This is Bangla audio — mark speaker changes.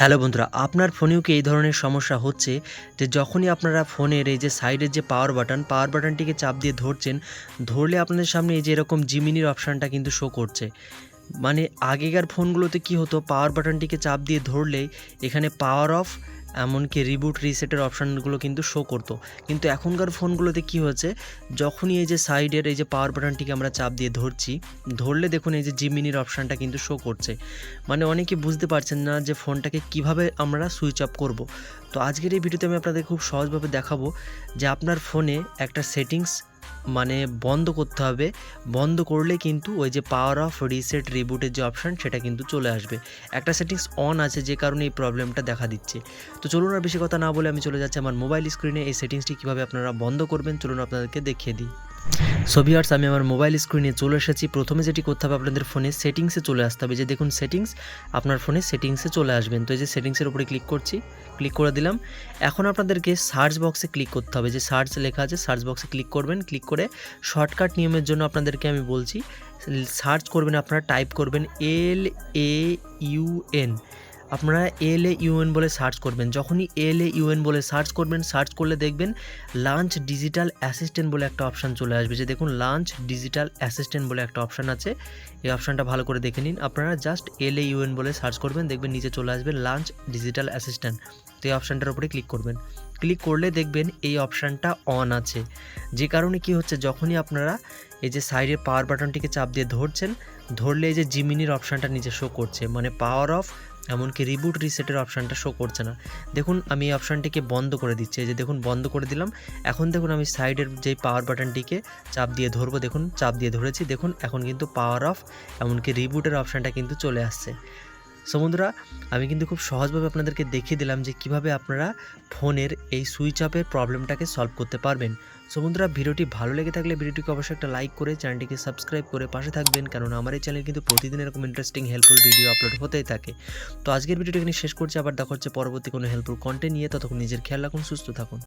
Speaker 1: হ্যালো বন্ধুরা, আপনার ফোনেও কি এই ধরনের সমস্যা হচ্ছে যে যখনই আপনারা ফোনের এই যে সাইডের যে পাওয়ার বাটনটিকে চাপ দিয়ে ধরছেন, ধরলে আপনাদের সামনে এই যে এরকম জিমিনির অপশানটা কিন্তু শো করছে। মানে আগেকার ফোনগুলোতে কি হতো, পাওয়ার বাটনটিকে চাপ দিয়ে ধরলেই এখানে পাওয়ার অফ এমনকি রিবুট রিসেটের অপশানগুলো কিন্তু শো করতো। কিন্তু এখনকার ফোনগুলোতে কি হচ্ছে, যখনই এই যে সাইডের এই যে পাওয়ার বাটনটিকে আমরা চাপ দিয়ে ধরছি, ধরলে দেখুন এই যে জিমিনির অপশানটা কিন্তু শো করছে। মানে অনেকে বুঝতে পারছেন না যে ফোনটাকে কিভাবে আমরা সুইচ অফ করব। তো আজকের এই ভিডিওতে আমি আপনাদের খুব সহজভাবে দেখাবো যে আপনার ফোনে একটা সেটিংস মানে বন্ধ করতে হবে। বন্ধ করলে কিন্তু ওই যে পাওয়ার অফ রিসেট রিবুটের যে অপশান সেটা কিন্তু চলে আসবে। একটা সেটিংস অন আছে যে কারণে এই প্রবলেমটা দেখা দিচ্ছে। তো চলুন আর বেশি কথা না বলে আমি চলে যাচ্ছি আমার মোবাইল স্ক্রিনে। এই সেটিংসটি কীভাবে আপনারা বন্ধ করবেন চলুন আপনাদেরকে দেখিয়ে দিই। সো ভিউয়ার্স, আমি আমার মোবাইল স্ক্রিনে চলে এসেছি। প্রথমে যেটি করতে হবে, আপনাদের ফোনে সেটিংসে চলে আসতে হবে। যে দেখুন সেটিংস, আপনার ফোনে সেটিংসে চলে আসবেন। তো এই যে সেটিংসের উপরে ক্লিক করছি, ক্লিক করে দিলাম। এখন আপনাদেরকে সার্চ বক্সে ক্লিক করতে হবে। যে সার্চ লেখা আছে সার্চ বক্সে ক্লিক করবেন। ক্লিক করে শর্টকাট নিয়মের জন্য আপনাদেরকে আমি বলছি, সার্চ করবেন, আপনারা টাইপ করবেন LAUN। আপনারা LAUN বলে সার্চ করবেন। যখনই LAUN বলে সার্চ করবেন, সার্চ করলে দেখবেন লাঞ্চ ডিজিটাল অ্যাসিস্ট্যান্ট বলে একটা অপশান চলে আসবে। যে দেখুন লাঞ্চ ডিজিটাল অ্যাসিস্ট্যান্ট বলে একটা অপশান আছে, এই অপশানটা ভালো করে দেখে নিন। আপনারা জাস্ট LAUN বলে সার্চ করবেন, দেখবেন নিচে চলে আসবে লাঞ্চ ডিজিটাল অ্যাসিস্ট্যান্ট। তো এই অপশানটার উপরে ক্লিক করবেন। ক্লিক করলে দেখবেন এই অপশানটা অন আছে। যে কারণে কি হচ্ছে, যখনই আপনারা এই যে সাইডের পাওয়ার বাটনটিকে চাপ দিয়ে ধরছেন, ধরলে এই যে জিমিনির অপশানটা নিচে শো করছে, মানে পাওয়ার অফ এমনকি রিবুট রিসেটের অপশানটা শো করছে না। দেখুন আমি এই অপশানটিকে বন্ধ করে দিচ্ছি। এই যে দেখুন বন্ধ করে দিলাম। এখন দেখুন আমি সাইডের যে পাওয়ার বাটনটিকে চাপ দিয়ে ধরবো, দেখুন চাপ দিয়ে ধরেছি, দেখুন এখন কিন্তু পাওয়ার অফ এমনকি রিবুটের অপশানটা কিন্তু চলে আসছে। সো বন্ধুরা, আমি কিন্তু খুব সহজভাবে আপনাদেরকে দেখিয়ে দিলাম যে কিভাবে আপনারা ফোনের এই সুইচ অফের প্রবলেমটাকে সলভ করতে পারবেন। সো বন্ধুরা, ভিডিওটি ভালো লেগে থাকলে ভিডিওটিকে অবশ্যই একটা লাইক করে চ্যানেলটিকে সাবস্ক্রাইব করে পাশে থাকবেন, কারণ আমার এই চ্যানেল কিন্তু প্রতিদিন এরকম ইন্টারেস্টিং হেল্পফুল ভিডিও আপলোড হতেই থাকে। তো আজকের ভিডিওটি এখানে শেষ করছি, আবার দেখা হচ্ছে পরবর্তী কোনো হেল্পফুল কন্টেন্ট নিয়ে। ততক্ষণ নিজের খেয়াল রাখুন, সুস্থ থাকুন।